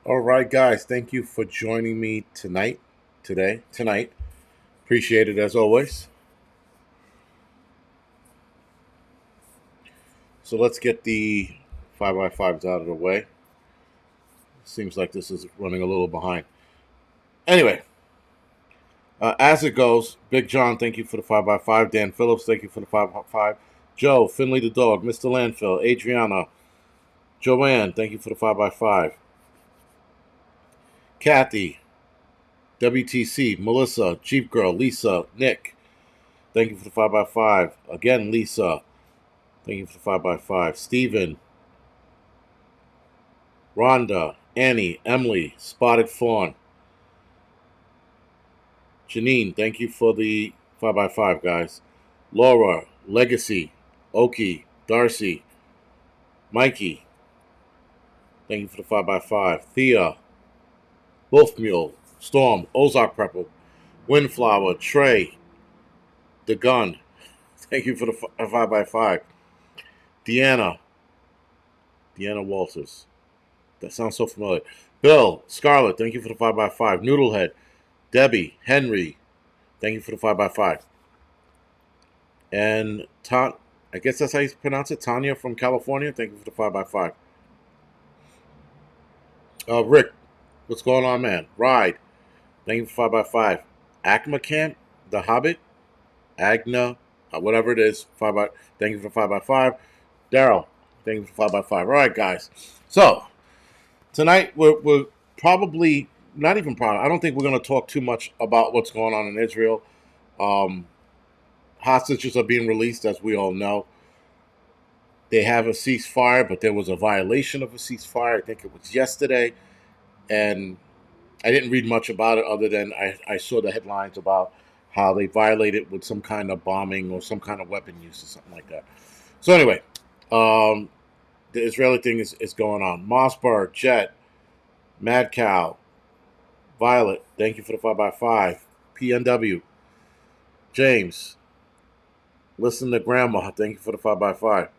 All right, guys. Thank you for joining me tonight. Appreciate it as always. So let's get the 5x5s out of the way. Seems like this is running a little behind. Anyway, as it goes, Big John, thank you for the 5x5. Dan Phillips, thank you for the 5x5. Joe, Finley the dog, Mr. Landfill, Adriana, Joanne, thank you for the 5x5. Kathy, WTC, Melissa, Jeep Girl, Lisa, Nick, thank you for the 5x5. Again, Lisa, thank you for the 5x5. Steven, Rhonda, Annie, Emily, Spotted Fawn, Janine, thank you for the 5x5, guys. Laura, Legacy, Oki, Darcy, Mikey, thank you for the 5x5. Thea, Wolf Mule, Storm, Ozark Prepper, Windflower, Trey, The Gun, thank you for the 5x5. Deanna, Deanna Walters, that sounds so familiar. Bill, Scarlett, thank you for the 5x5. Noodlehead, Debbie, Henry, thank you for the 5x5. And I guess that's how you pronounce it. Tanya from California, thank you for the 5x5. Rick, what's going on, man? Ride, thank you for 5x5. Acma Camp, The Hobbit, Agna, whatever it is, thank you for 5x5. Daryl, thank you for 5x5. All right, guys. So, tonight we're probably, not even probably, I don't think we're going to talk too much about what's going on in Israel. Um, Hostages are being released, as we all know. They have a ceasefire, but there was a violation of a ceasefire. I think it was yesterday. And I didn't read much about it other than I saw the headlines about how they violated with some kind of bombing or some kind of weapon use or something like that. So, anyway, um, the Israeli thing is going on. Mossberg, Jet, Mad Cow, Violet, thank you for the 5x5. PNW, James, Listen to Grandma, thank you for the 5x5.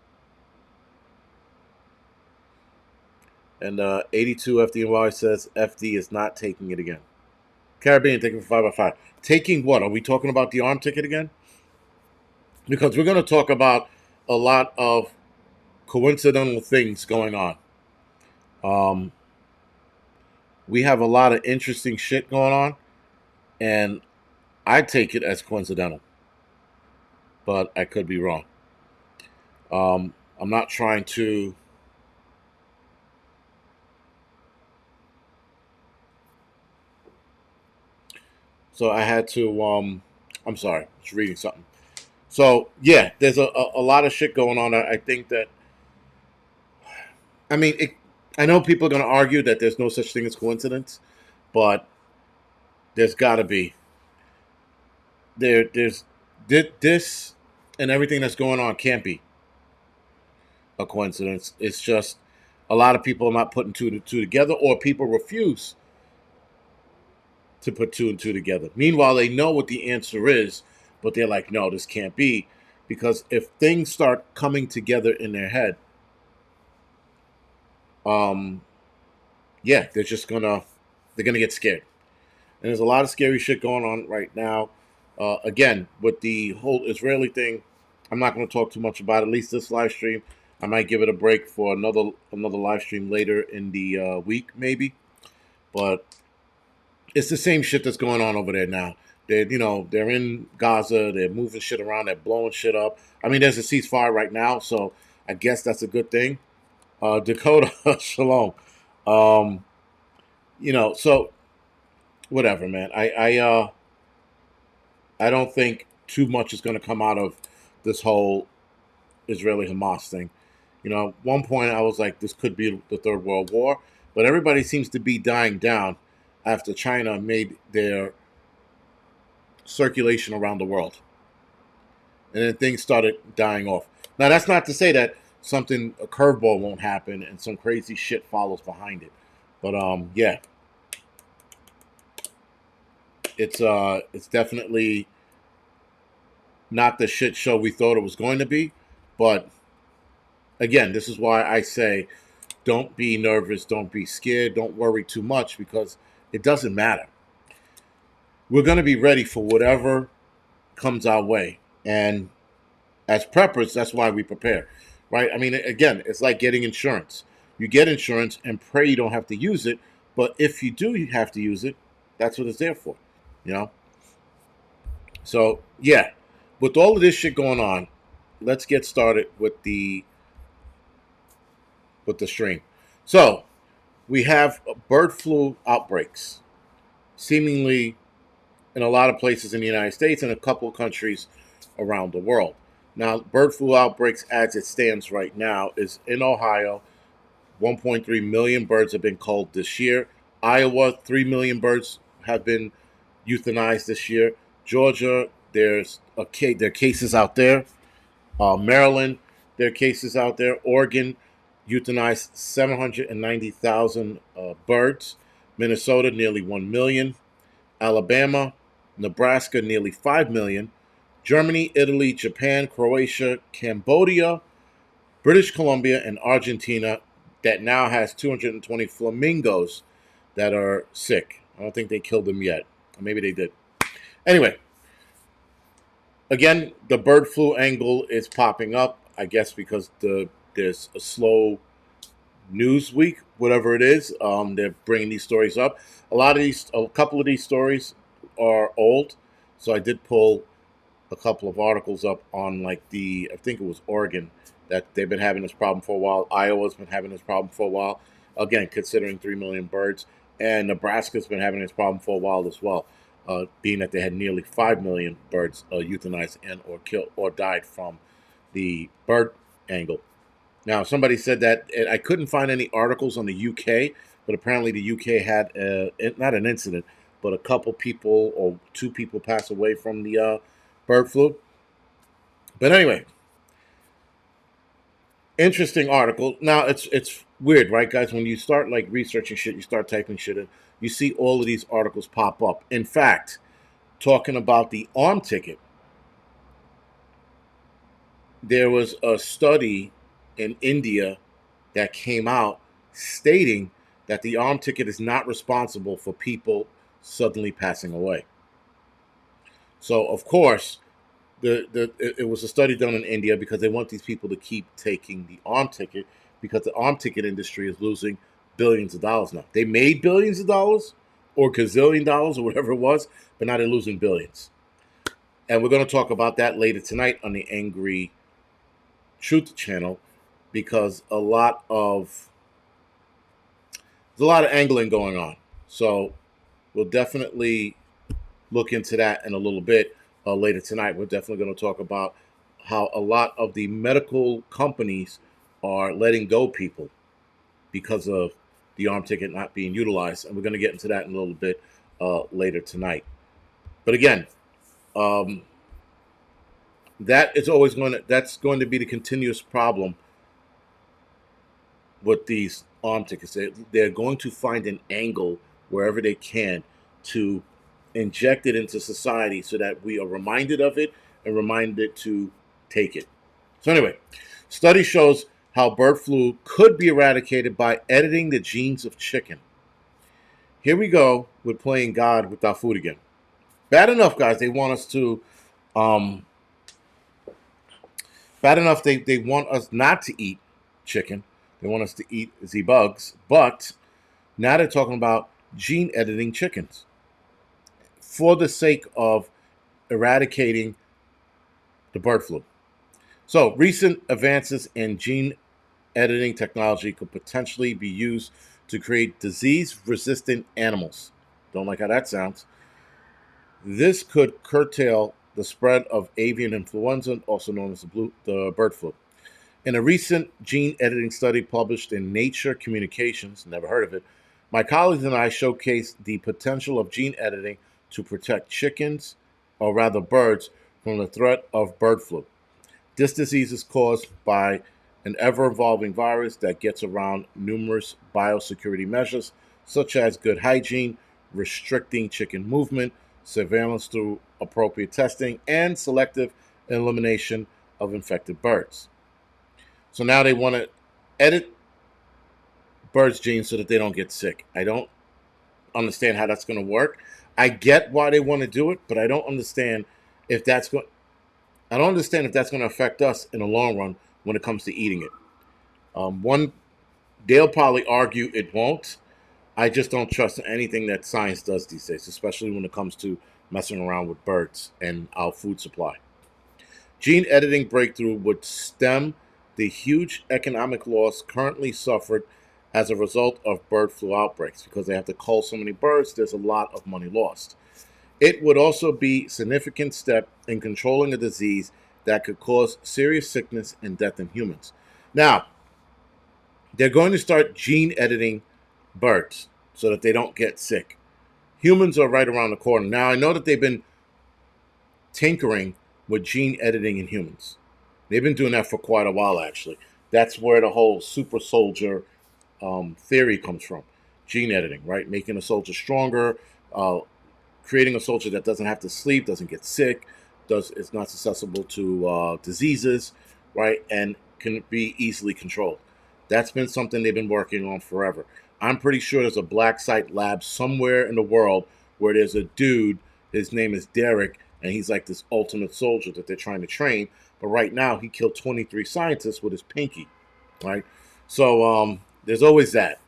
And 82 FDNY says FD is not taking it again. Caribbean, thank you for 5x5. Taking what? Are we talking about the arm ticket again? Because we're going to talk about a lot of coincidental things going on. Um, we have a lot of interesting shit going on, and I take it as coincidental, but I could be wrong. I'm not trying to. So I had to. I'm sorry, I was reading something. So yeah, there's a lot of shit going on. I think that. I mean, I know people are going to argue that there's no such thing as coincidence, but there's got to be. There's this and everything that's going on can't be a coincidence. It's just a lot of people are not putting two and two together, or people refuse to put two and two together. Meanwhile, they know what the answer is, but they're like, no, this can't be. Because if things start coming together in their head, um, yeah, they're gonna get scared. And there's a lot of scary shit going on right now. Again, with the whole Israeli thing, I'm not going to talk too much about it, at least this live stream. I might give it a break for another live stream later in the week, maybe. But it's the same shit that's going on over there now. They're in Gaza. They're moving shit around. They're blowing shit up. I mean, there's a ceasefire right now, so I guess that's a good thing. Dakota, shalom. Um, so whatever, man. I don't think too much is going to come out of this whole Israeli Hamas thing. At one point I was like, this could be the Third World War, but everybody seems to be dying down after China made their circulation around the world. And then things started dying off. Now, that's not to say that a curveball won't happen and some crazy shit follows behind it. But yeah, it's definitely not the shit show we thought it was going to be. But again, this is why I say don't be nervous, don't be scared, don't worry too much because it doesn't matter. We're going to be ready for whatever comes our way. And as preppers, that's why we prepare, right? I mean, again, it's like getting insurance. You get insurance and pray you don't have to use it, but if you do, you have to use it. That's what it's there for, you know. So yeah, with all of this shit going on, let's get started with the stream. So we have bird flu outbreaks, seemingly in a lot of places in the United States and a couple of countries around the world. Now, bird flu outbreaks, as it stands right now, is in Ohio. 1.3 million birds have been culled this year. Iowa, 3 million birds have been euthanized this year. Georgia, there are cases out there. Maryland, there are cases out there. Oregon euthanized 790,000 birds. Minnesota, nearly 1 million. Alabama, Nebraska, nearly 5 million. Germany, Italy, Japan, Croatia, Cambodia, British Columbia, and Argentina that now has 220 flamingos that are sick. I don't think they killed them yet. Or maybe they did. Anyway, again, the bird flu angle is popping up, I guess, because there's a slow news week, whatever it is. They're bringing these stories up. A couple of these stories are old, so I did pull a couple of articles up on I think it was Oregon, that they've been having this problem for a while. Iowa's been having this problem for a while. Again, considering 3 million birds, and Nebraska's been having this problem for a while as well, being that they had nearly 5 million birds euthanized and or killed or died from the bird angle. Now, somebody said that I couldn't find any articles on the UK, but apparently the UK had not an incident, but a couple people or 2 people pass away from the bird flu. But anyway, interesting article. Now it's weird, right, guys? When you start researching shit, you start typing shit in, you see all of these articles pop up. In fact, talking about the arm ticket, there was a study in India that came out stating that the arm ticket is not responsible for people suddenly passing away. So, of course, it was a study done in India because they want these people to keep taking the arm ticket because the arm ticket industry is losing billions of dollars now. They made billions of dollars or gazillion dollars or whatever it was, but now they're losing billions. And we're going to talk about that later tonight on the Angry Truth channel because there's a lot of angling going on. So we'll definitely look into that in a little bit later tonight. We're definitely going to talk about how a lot of the medical companies are letting go people because of the arm ticket not being utilized. And we're going to get into that in a little bit later tonight. But again, that's going to be the continuous problem with these arm tickets. They're going to find an angle wherever they can to inject it into society so that we are reminded of it and reminded to take it. So anyway, study shows how bird flu could be eradicated by editing the genes of chicken. Here we go with playing God with our food again. Bad enough, guys, they want us to bad enough they want us not to eat chicken. They want us to eat the bugs, but now they're talking about gene editing chickens for the sake of eradicating the bird flu. So, recent advances in gene editing technology could potentially be used to create disease-resistant animals. Don't like how that sounds. This could curtail the spread of avian influenza, also known as the bird flu. In a recent gene editing study published in Nature Communications, never heard of it, my colleagues and I showcased the potential of gene editing to protect chickens, or rather birds, from the threat of bird flu. This disease is caused by an ever-evolving virus that gets around numerous biosecurity measures, such as good hygiene, restricting chicken movement, surveillance through appropriate testing, and selective elimination of infected birds. So now they want to edit birds' genes so that they don't get sick. I don't understand how that's going to work. I get why they want to do it, but I don't understand if that's going. I don't understand if that's going to affect us in the long run when it comes to eating it. One, they'll probably argue it won't. I just don't trust anything that science does these days, especially when it comes to messing around with birds and our food supply. Gene editing breakthrough would stem the huge economic loss currently suffered as a result of bird flu outbreaks because they have to cull so many birds. There's a lot of money lost. It would also be a significant step in controlling a disease that could cause serious sickness and death in humans. Now, they're going to start gene editing birds so that they don't get sick. Humans are right around the corner. Now, I know that they've been tinkering with gene editing in humans. They've been doing that for quite a while, actually. That's where the whole super soldier theory comes from. Gene editing, right? Making a soldier stronger, creating a soldier that doesn't have to sleep, doesn't get sick, is not susceptible to diseases, right? And can be easily controlled. That's been something they've been working on forever. I'm pretty sure there's a black site lab somewhere in the world where there's a dude, his name is Derek, and he's like this ultimate soldier that they're trying to train. But right now, he killed 23 scientists with his pinky, right? So there's always that.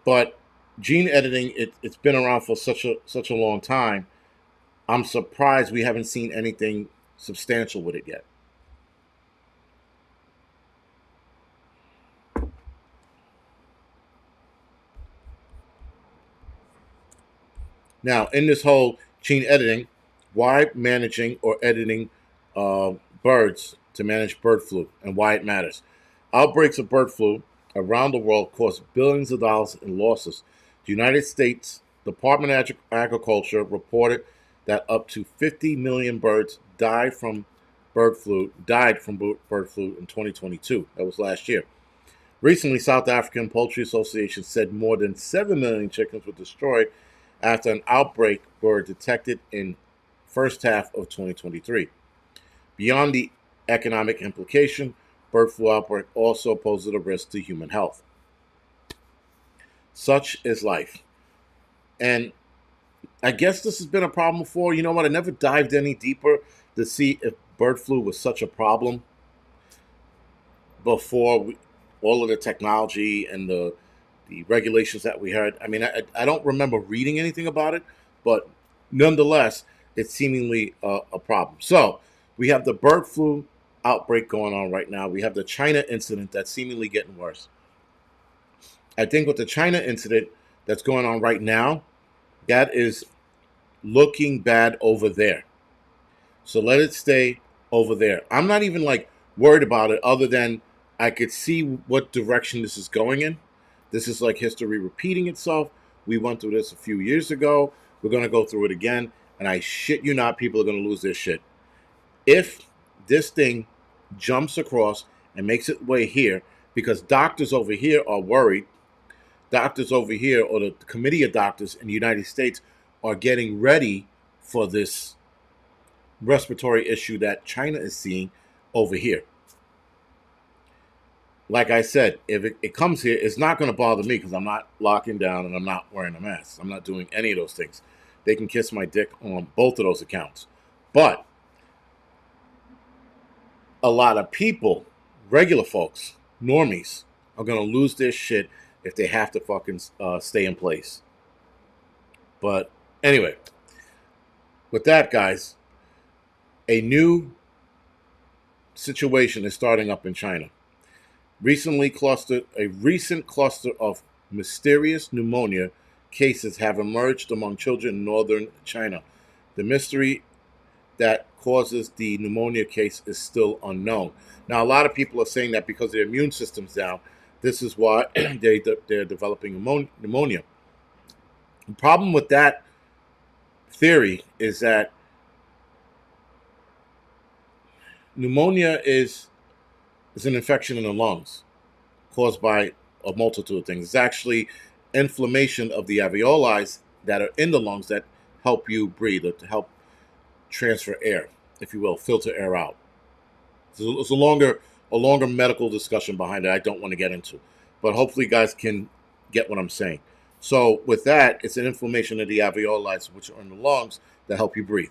But gene editing, it's been around for such a long time. I'm surprised we haven't seen anything substantial with it yet. Now, in this whole gene editing, why managing or editing uh, birds to manage bird flu and why it matters. Outbreaks of bird flu around the world cost billions of dollars in losses. The United States Department of Agriculture reported that up to 50 million birds died from bird flu in 2022. That was last year. Recently, South African Poultry Association said more than 7 million chickens were destroyed after an outbreak were detected in first half of 2023. Beyond the economic implication, bird flu outbreak also poses a risk to human health. Such is life. And I guess this has been a problem before. You know what? I never dived any deeper to see if bird flu was such a problem before all of the technology and the regulations that we had. I mean, I don't remember reading anything about it, but nonetheless, it's seemingly a problem. So we have the bird flu outbreak going on right now. We have the China incident that's seemingly getting worse. I think with the China incident that's going on right now, that is looking bad over there. So let it stay over there. I'm not even like worried about it other than I could see what direction this is going in. This is like history repeating itself. We went through this a few years ago. We're going to go through it again. And I shit you not, people are going to lose their shit. If this thing jumps across and makes its way here, because doctors over here are worried, doctors over here, or the committee of doctors in the United States, are getting ready for this respiratory issue that China is seeing over here. Like I said, if it comes here, it's not going to bother me because I'm not locking down and I'm not wearing a mask. I'm not doing any of those things. They can kiss my dick on both of those accounts. But a lot of people, regular folks, normies, are going to lose their shit if they have to fucking stay in place. But anyway, with that, guys, a new situation is starting up in China. A recent cluster of mysterious pneumonia cases have emerged among children in northern China. The mystery that causes the pneumonia case is still unknown. Now, a lot of people are saying that because their immune system's down, this is why they're developing pneumonia. The problem with that theory is that pneumonia is an infection in the lungs caused by a multitude of things. It's actually inflammation of the alveoli that are in the lungs that help you breathe, or to help transfer air, if you will, filter air out. So it's a longer medical discussion behind it I don't want to get into. but hopefully, you guys can get what I'm saying. So, with that, it's an inflammation of the alveoli, which are in the lungs that help you breathe.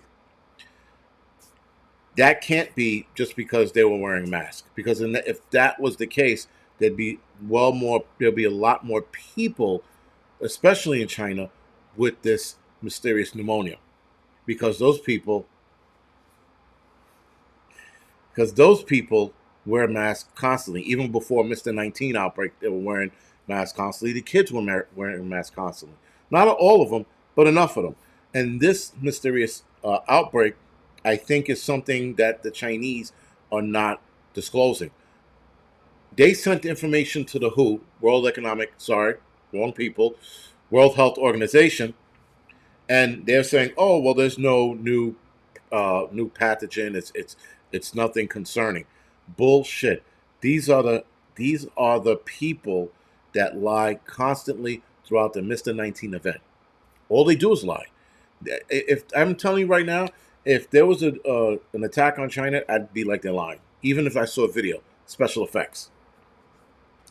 That can't be just because they were wearing masks. Because if that was the case, there'd be there'll be a lot more people, especially in China, with this mysterious pneumonia. Because those people wear masks constantly. Even before Mr. 19 outbreak, they were wearing masks constantly. The kids were wearing masks constantly. Not all of them, but enough of them. And this mysterious outbreak, I think, is something that the Chinese are not disclosing. They sent information to the WHO, wrong people, World Health Organization, and they're saying, "Oh, well, there's no new pathogen. It's nothing concerning." Bullshit. These are the people that lie constantly throughout the Mr. 19 event. All they do is lie. If I'm telling you right now, if there was an attack on China, I'd be like they're lying. Even if I saw a video, special effects,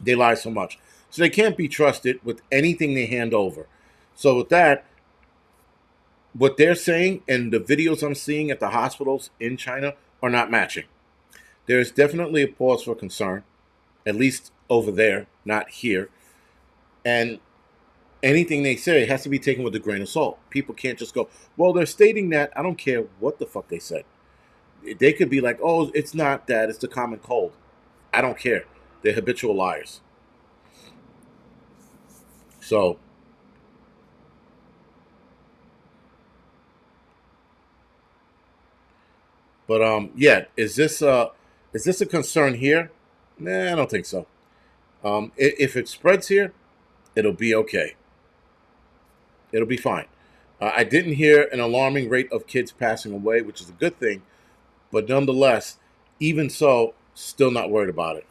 they lie so much, so they can't be trusted with anything they hand over. So with that, what they're saying and the videos I'm seeing at the hospitals in China are not matching. There's definitely a pause for concern, at least over there, not here. And anything they say has to be taken with a grain of salt. People can't just go, well, they're stating that. I don't care what the fuck they said. They could be like, oh, it's not that. It's the common cold. I don't care. They're habitual liars. So, but yeah, is this a concern here? Nah, I don't think so. If it spreads here, it'll be okay. It'll be fine. I didn't hear an alarming rate of kids passing away, which is a good thing, but nonetheless, even so, still not worried about it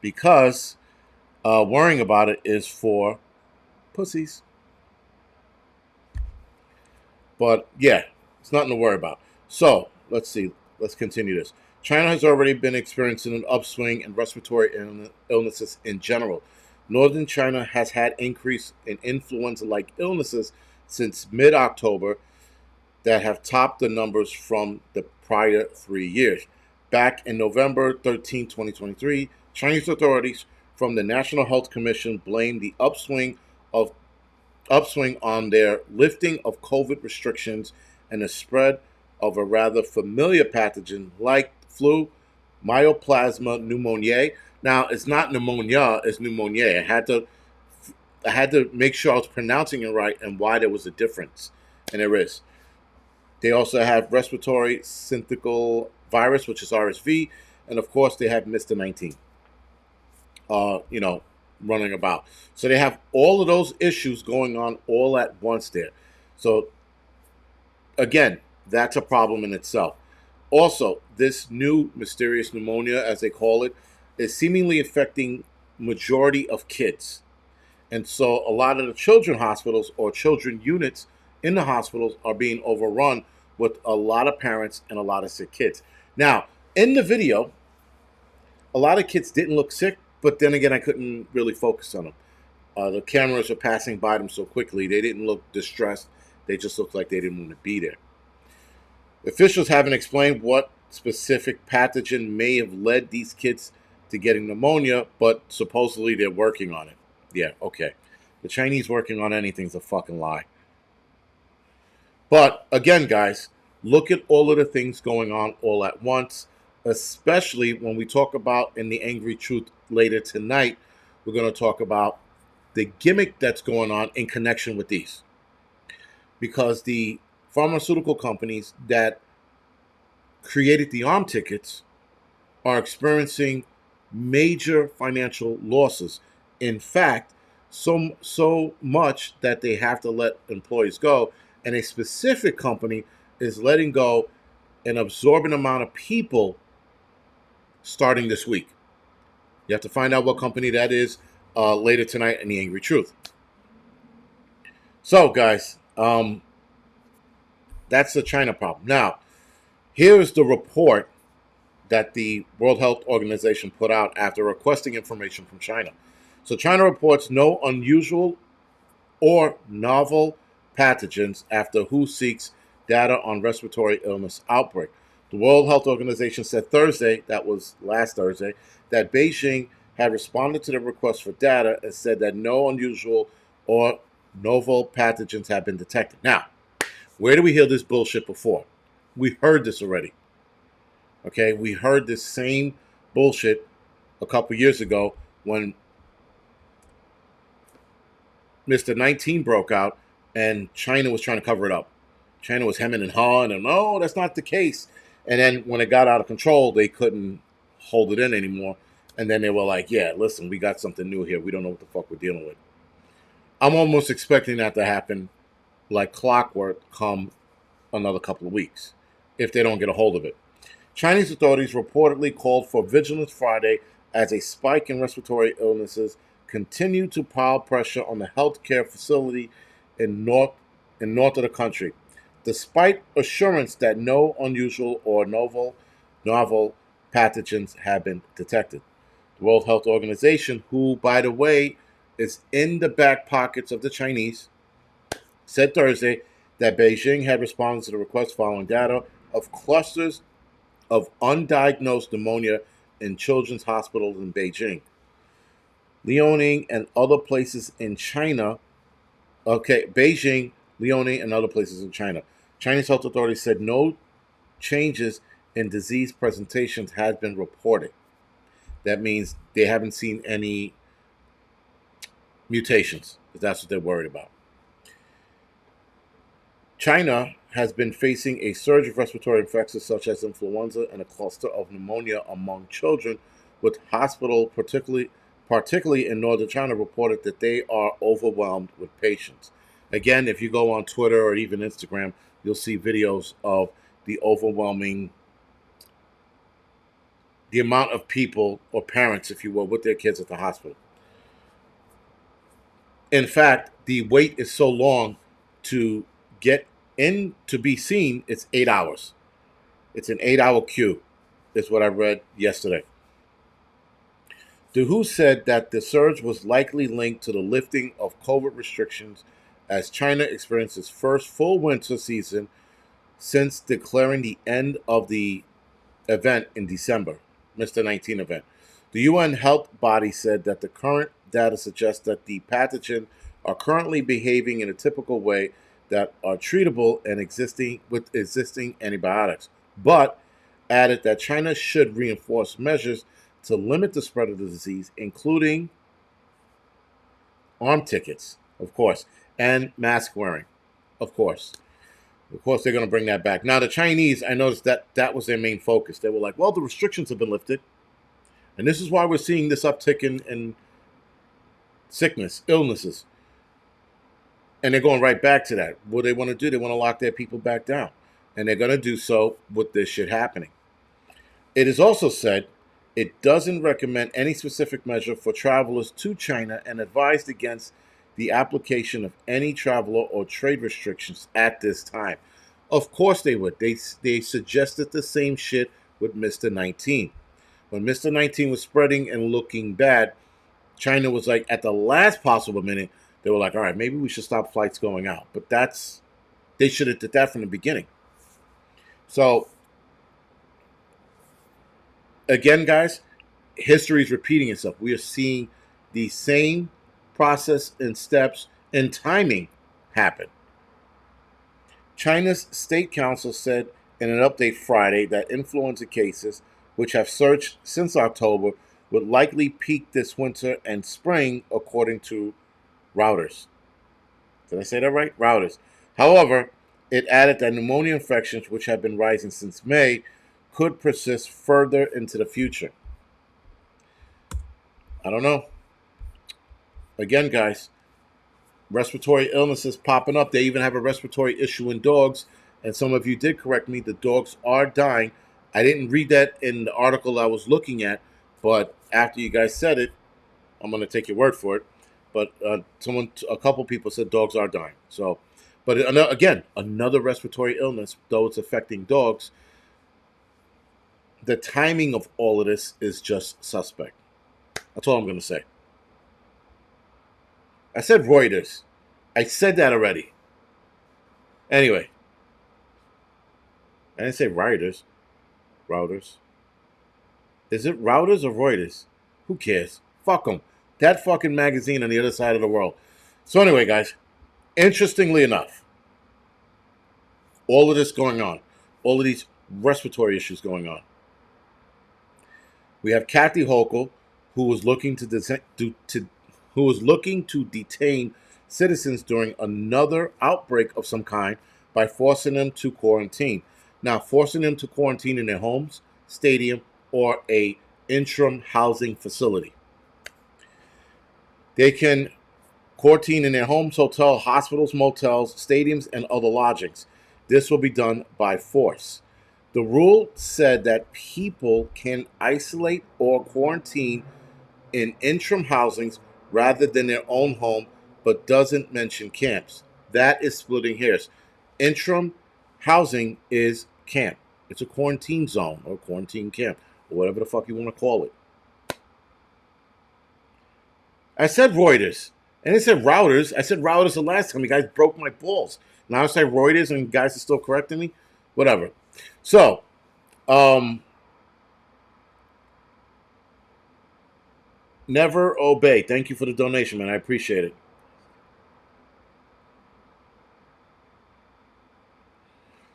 because worrying about it is for pussies. But yeah, it's nothing to worry about. So let's see. Let's continue this. China has already been experiencing an upswing in respiratory illnesses in general. Northern China has had increase in influenza-like illnesses since mid-October that have topped the numbers from the prior 3 years. Back in November 13, 2023, Chinese authorities from the National Health Commission blamed the upswing on their lifting of COVID restrictions and the spread of a rather familiar pathogen like flu, myoplasma pneumoniae. Now, it's not pneumonia, it's pneumonia. I had to make sure I was pronouncing it right and why there was a difference, and there is. They also have respiratory syncytial virus, which is RSV, and of course they have Mr. 19. You know, running about. So they have all of those issues going on all at once there. So again, that's a problem in itself. Also, this new mysterious pneumonia, as they call it, is seemingly affecting majority of kids. And so a lot of the children hospitals or children units in the hospitals are being overrun with a lot of parents and a lot of sick kids. Now, in the video, a lot of kids didn't look sick, but then again, I couldn't really focus on them. The cameras were passing by them so quickly, they didn't look distressed. They just looked like they didn't want to be there. Officials haven't explained what specific pathogen may have led these kids to getting pneumonia, but supposedly they're working on it. Yeah, okay. The Chinese working on anything is a fucking lie. But again, guys, look at all of the things going on all at once, especially when we talk about in the Angry Truth later tonight. We're going to talk about the gimmick that's going on in connection with these. Because the pharmaceutical companies that created the arm tickets are experiencing major financial losses. In fact, so much that they have to let employees go, and a specific company is letting go an absorbent amount of people starting this week. You have to find out what company that is later tonight in the Angry Truth. So, guys, that's the China problem. Now, here's the report that the World Health Organization put out after requesting information from China. So China reports no unusual or novel pathogens after WHO seeks data on respiratory illness outbreak. The World Health Organization said Thursday, that was last Thursday, that Beijing had responded to the request for data and said that no unusual or novel pathogens have been detected. Now, where do we hear this bullshit before? We heard this already. Okay, we heard this same bullshit a couple years ago when Mr. 19 broke out and China was trying to cover it up. China was hemming and hawing, and no, that's not the case. And then when it got out of control, they couldn't hold it in anymore. And then they were like, yeah, listen, we got something new here. We don't know what the fuck we're dealing with. I'm almost expecting that to happen like clockwork come another couple of weeks if they don't get a hold of it. Chinese authorities reportedly called for vigilance Friday as a spike in respiratory illnesses continued to pile pressure on the healthcare facility in north of the country, despite assurance that no unusual or novel pathogens have been detected. The World Health Organization, who, by the way, is in the back pockets of the Chinese, said Thursday that Beijing had responded to the request following data of clusters of undiagnosed pneumonia in children's hospitals in Beijing, Liaoning, and other places in China. Okay, Beijing, Liaoning, and other places in China. Chinese health authorities said no changes in disease presentations had been reported. That means they haven't seen any mutations, if that's what they're worried about. China has been facing a surge of respiratory infections such as influenza and a cluster of pneumonia among children, with hospitals, particularly in northern China, reported that they are overwhelmed with patients. Again, if you go on Twitter or even Instagram, you'll see videos of the amount of people or parents, if you will, with their kids at the hospital. In fact, the wait is so long to get in to be seen, it's 8 hours. It's an 8 hour queue, is what I read yesterday. The WHO said that the surge was likely linked to the lifting of COVID restrictions as China experienced its first full winter season since declaring the end of the event in December, Mr. 19 event. The UN health body said that the current data suggests that the pathogen are currently behaving in a typical way that are treatable and existing with existing antibiotics, but added that China should reinforce measures to limit the spread of the disease, including arm tickets, of course, and mask wearing, of course. Of course, they're going to bring that back. Now, the Chinese, I noticed that that was their main focus. They were like, well, the restrictions have been lifted. And this is why we're seeing this uptick in sickness, illnesses. And they're going right back to that. What they want to do, they want to lock their people back down. And they're going to do so with this shit happening. It is also said it doesn't recommend any specific measure for travelers to China and advised against the application of any traveler or trade restrictions at this time. Of course they would. They suggested the same shit with Mr. 19. When Mr. 19 was spreading and looking bad, China was like, at the last possible minute, they were like, all right, maybe we should stop flights going out. But they should have did that from the beginning. So, again, guys, history is repeating itself. We are seeing the same process and steps and timing happen. China's State Council said in an update Friday that influenza cases, which have surged since October, would likely peak this winter and spring, according to Reuters. Did I say that right? Reuters. However, it added that pneumonia infections, which have been rising since May, could persist further into the future. I don't know. Again, guys, respiratory illnesses popping up. They even have a respiratory issue in dogs. And some of you did correct me. The dogs are dying. I didn't read that in the article I was looking at, but after you guys said it, I'm going to take your word for it. But a couple people said dogs are dying. So, but again, another respiratory illness, though it's affecting dogs. The timing of all of this is just suspect. That's all I'm going to say. I said Reuters. I said that already. Anyway, I didn't say Reuters. Routers. Is it Routers or Reuters? Who cares? Fuck them. That fucking magazine on the other side of the world. So anyway, guys, interestingly enough, all of this going on, all of these respiratory issues going on. We have Kathy Hochul, who was looking who was looking to detain citizens during another outbreak of some kind by forcing them to quarantine. Now, forcing them to quarantine in their homes, stadium, or a interim housing facility. They can quarantine in their homes, hotel, hospitals, motels, stadiums, and other lodgings. This will be done by force. The rule said that people can isolate or quarantine in interim housings rather than their own home, but doesn't mention camps. That is splitting hairs. Interim housing is camp. It's a quarantine zone or quarantine camp or whatever the fuck you want to call it. I said Reuters. And it said Routers. I said Routers the last time. You guys broke my balls. Now I say Reuters and you guys are still correcting me? Whatever. So, Never Obey. Thank you for the donation, man. I appreciate it.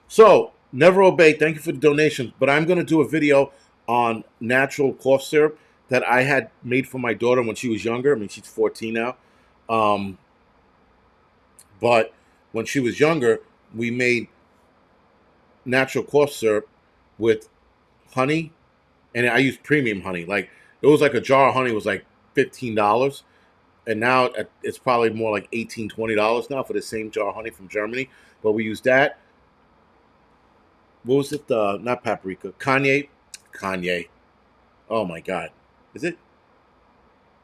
So, Never Obey. Thank you for the donation. But I'm going to do a video on natural cough syrup that I had made for my daughter when she was younger. I mean, she's 14 now. But when she was younger, we made natural cough syrup with honey, and I used premium honey. Like it was like a jar of honey was like $15, and now it's probably more like $18-20 now for the same jar of honey from Germany. But we used that. What was it? Not paprika. Kanye. Oh my God, is it?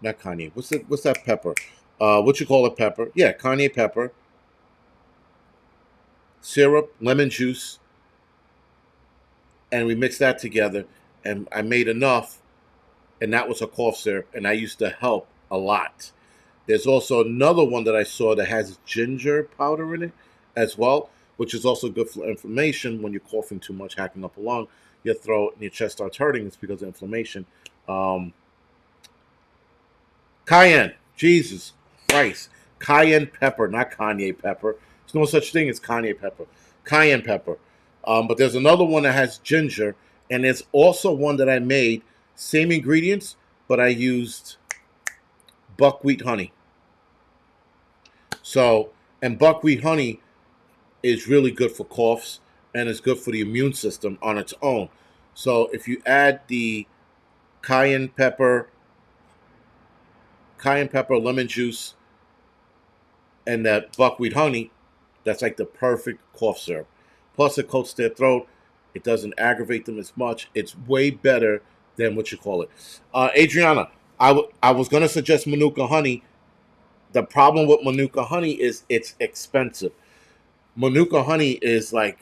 Not Kanye. What's that pepper? What you call it pepper? Yeah, Kanye pepper. Syrup, lemon juice, and we mixed that together. And I made enough, and that was a cough syrup, and I used to help a lot. There's also another one that I saw that has ginger powder in it as well, which is also good for inflammation. When you're coughing too much, hacking up a lung, your throat and your chest starts hurting. It's because of inflammation. Cayenne, Jesus Christ, cayenne pepper, not Kanye pepper. There's no such thing as Kanye pepper. Cayenne pepper. But there's another one that has ginger, and there's also one that I made, same ingredients, but I used buckwheat honey. So, and buckwheat honey is really good for coughs, and it's good for the immune system on its own. So if you add the cayenne pepper, lemon juice, and that buckwheat honey, that's like the perfect cough syrup. Plus, it coats their throat. It doesn't aggravate them as much. It's way better than what you call it. Adriana, I was going to suggest Manuka honey. The problem with Manuka honey is it's expensive. Manuka honey is like,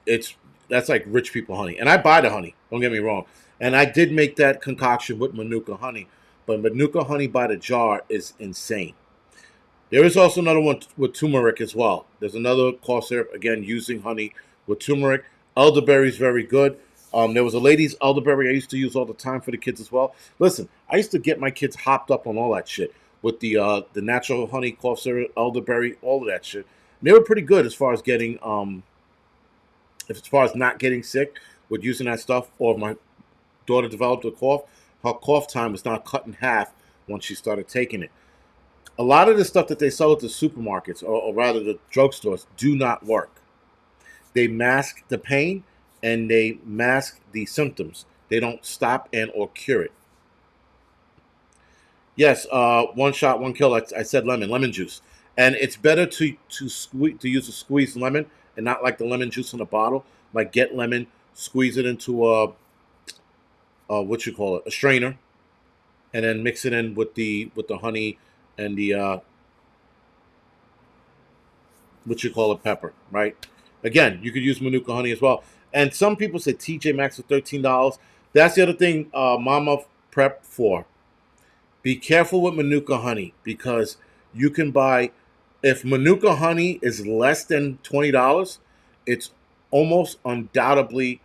that's like rich people honey. And I buy the honey, don't get me wrong. And I did make that concoction with Manuka honey. But Manuka honey by the jar is insane. There is also another one with turmeric as well. There's another cough syrup, again, using honey with turmeric. Elderberry is very good. There was a lady's elderberry I used to use all the time for the kids as well. Listen, I used to get my kids hopped up on all that shit with the natural honey, cough syrup, elderberry, all of that shit. And they were pretty good as far as getting, as far as not getting sick with using that stuff. Or if my daughter developed a cough, her cough time was now cut in half once she started taking it. A lot of the stuff that they sell at the supermarkets, or rather the drugstores, do not work. They mask the pain and they mask the symptoms. They don't stop and or cure it. Yes, one shot, one kill. I said lemon juice, and it's better to use a squeezed lemon and not like the lemon juice in a bottle. Like get lemon, squeeze it into what you call it, a strainer, and then mix it in with the honey and the what you call it, pepper, right? Again, you could use Manuka honey as well. And some people say TJ Maxx for $13. That's the other thing Mama prep for. Be careful with Manuka honey because You can buy, if Manuka honey is less than $20, it's almost undoubtedly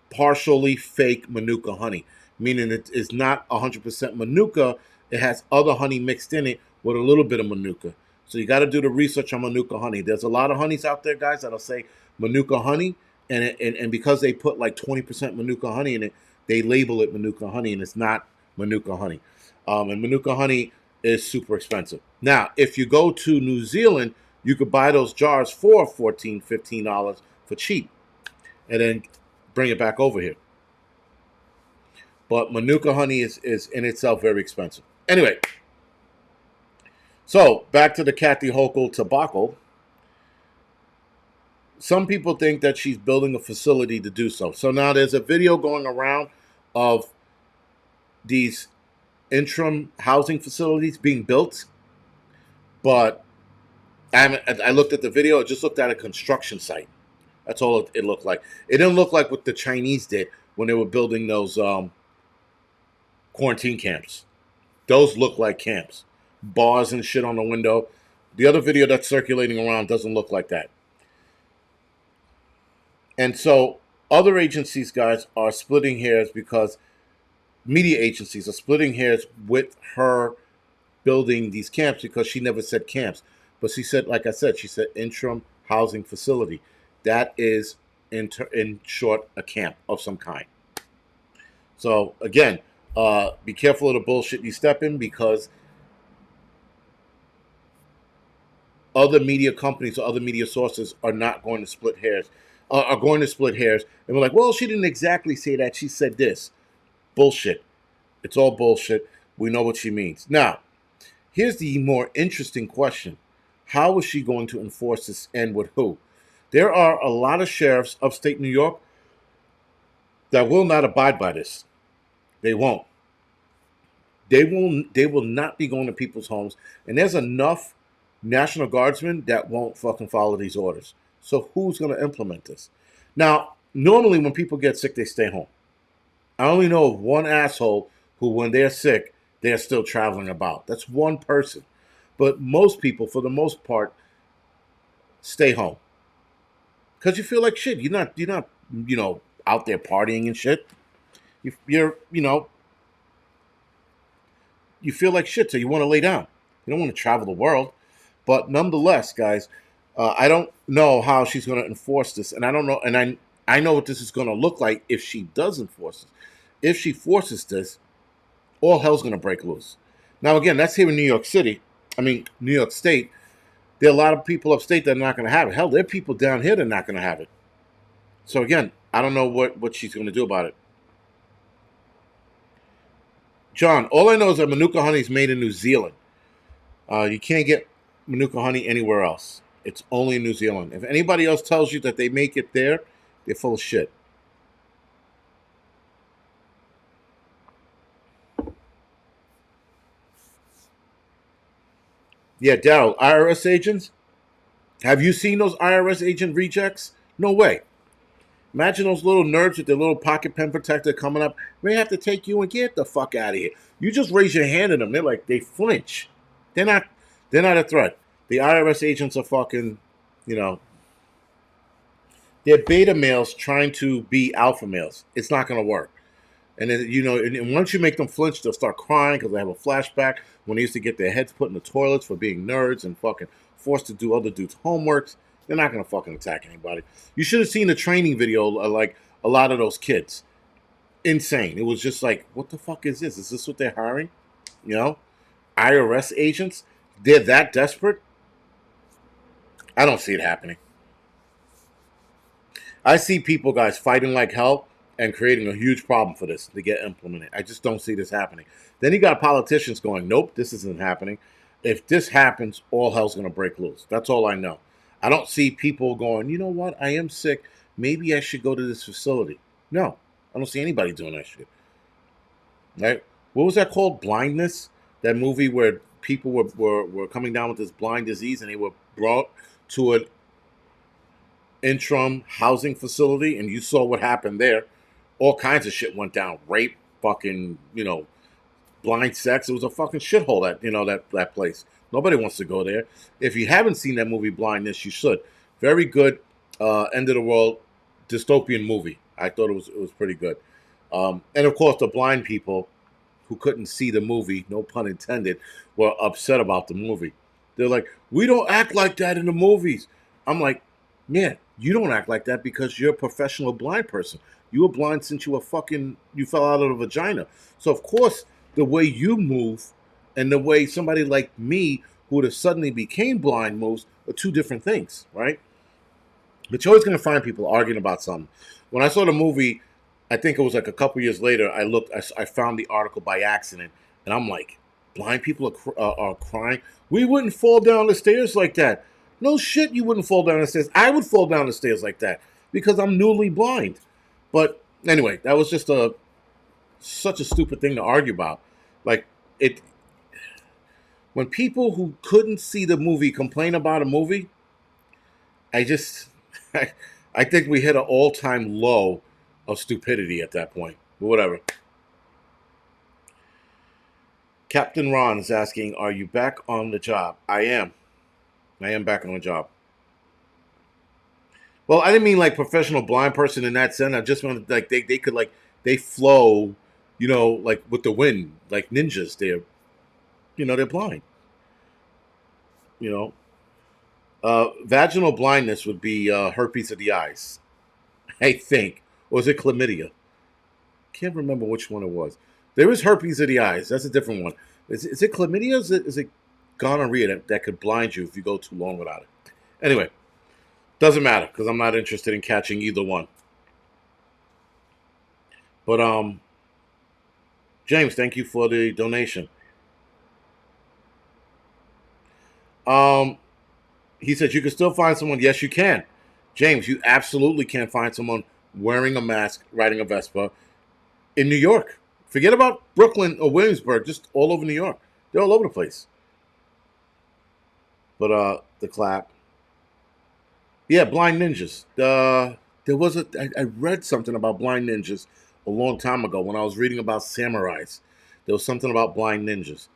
partially fake Manuka honey, meaning it is not 100% Manuka. It has other honey mixed in it with a little bit of Manuka. So you got to do the research on Manuka honey. There's a lot of honeys out there, guys, that'll say Manuka honey, and because they put like 20% Manuka honey in it, they label it Manuka honey, and it's not Manuka honey. And Manuka honey is super expensive. Now, if you go to New Zealand, you could buy those jars for $14, $15 for cheap, and then bring it back over here. But Manuka honey is in itself very expensive. Anyway, so back to the Kathy Hochul tobacco. Some people think that she's building a facility to do so. So now there's a video going around of these interim housing facilities being built. But I looked at the video, it just looked at a construction site. That's all it looked like. It didn't look like what the Chinese did when they were building those quarantine camps. Those look like camps. Bars and shit on the window. The other video that's circulating around doesn't look like that. And so other agencies, guys, are splitting hairs because media agencies are splitting hairs with her building these camps because she never said camps. But she said, like I said, she said interim housing facility. That is, in short, a camp of some kind. So, again, be careful of the bullshit you step in, because other media companies or other media sources are not going to split hairs, are going to split hairs. And we're like, well, she didn't exactly say that. She said this. Bullshit. It's all bullshit. We know what she means. Now, here's the more interesting question. How is she going to enforce this, and with who? There are a lot of sheriffs upstate New York that will not abide by this. They won't. They will not be going to people's homes. And there's enough National Guardsmen that won't fucking follow these orders. So who's going to implement this? Now, normally when people get sick, they stay home. I only know of one asshole who, when they're sick, they're still traveling about. That's one person. But most people, for the most part, stay home. Because you feel like shit. You're not, out there partying and shit. You're, you feel like shit, so you want to lay down. You don't want to travel the world. But nonetheless, guys, I don't know how she's going to enforce this. And I don't know, and I know what this is going to look like if she does enforce it. If she forces this, all hell's going to break loose. Now, again, that's here in New York State. There are a lot of people upstate that are not going to have it. Hell, there are people down here that are not going to have it. So, again, I don't know what she's going to do about it. John, all I know is that Manuka honey is made in New Zealand. You can't get Manuka honey anywhere else. It's only in New Zealand. If anybody else tells you that they make it there, they're full of shit. Yeah, Daryl, IRS agents? Have you seen those IRS agent rejects? No way. Imagine those little nerds with their little pocket pen protector coming up. We have to take you and get the fuck out of here. You just raise your hand at them. They flinch. They're not a threat. The IRS agents are fucking, they're beta males trying to be alpha males. It's not going to work. And then, and once you make them flinch, they'll start crying because they have a flashback when they used to get their heads put in the toilets for being nerds and fucking forced to do other dudes' homeworks. They're not going to fucking attack anybody. You should have seen the training video, like a lot of those kids. Insane. It was just like, what the fuck is this? Is this what they're hiring? IRS agents? They're that desperate? I don't see it happening. I see people, guys, fighting like hell and creating a huge problem for this to get implemented. I just don't see this happening. Then you got politicians going, nope, this isn't happening. If this happens, all hell's going to break loose. That's all I know. I don't see people going, you know what, I am sick. Maybe I should go to this facility. No, I don't see anybody doing that shit. Right? What was that called? Blindness? That movie where people were coming down with this blind disease and they were brought to an interim housing facility, and you saw what happened there. All kinds of shit went down. Rape, fucking, blind sex. It was a fucking shithole, that place. Nobody wants to go there. If you haven't seen that movie Blindness, you should. Very good, end of the world dystopian movie. I thought it was pretty good. And of course, the blind people who couldn't see the movie, no pun intended, were upset about the movie. They're like, we don't act like that in the movies. I'm like, yeah, you don't act like that because you're a professional blind person. You were blind since you fell out of the vagina. So of course, the way you move and the way somebody like me who would have suddenly became blind moves are two different things, right? But you're always going to find people arguing about something. When I saw the movie, I think it was like a couple years later, I found the article by accident, and I'm like, blind people are crying. We wouldn't fall down the stairs like that. No shit, you wouldn't fall down the stairs. I would fall down the stairs like that because I'm newly blind. But anyway, that was just such a stupid thing to argue about. Like it, when people who couldn't see the movie complain about a movie, I just, I think we hit an all-time low of stupidity at that point. But whatever. Captain Ron is asking, "Are you back on the job?" I am. I am back on the job. Well, I didn't mean like professional blind person in that sense. I just wanted like they could like they flow, like with the wind, like ninjas. They're blind. You know, vaginal blindness would be herpes of the eyes, I think, or is it chlamydia? Can't remember which one it was. There is herpes of the eyes. That's a different one. Is it chlamydia? Or is it gonorrhea that could blind you if you go too long without it? Anyway, doesn't matter because I'm not interested in catching either one. But James, thank you for the donation. Um, he said you can still find someone. Yes, you can, James. You absolutely can find someone wearing a mask, riding a Vespa in New York. Forget about Brooklyn or Williamsburg. Just all over New York. They're all over the place. But the clap. Yeah, blind ninjas. There was I read something about blind ninjas a long time ago when I was reading about samurais. There was something about blind ninjas.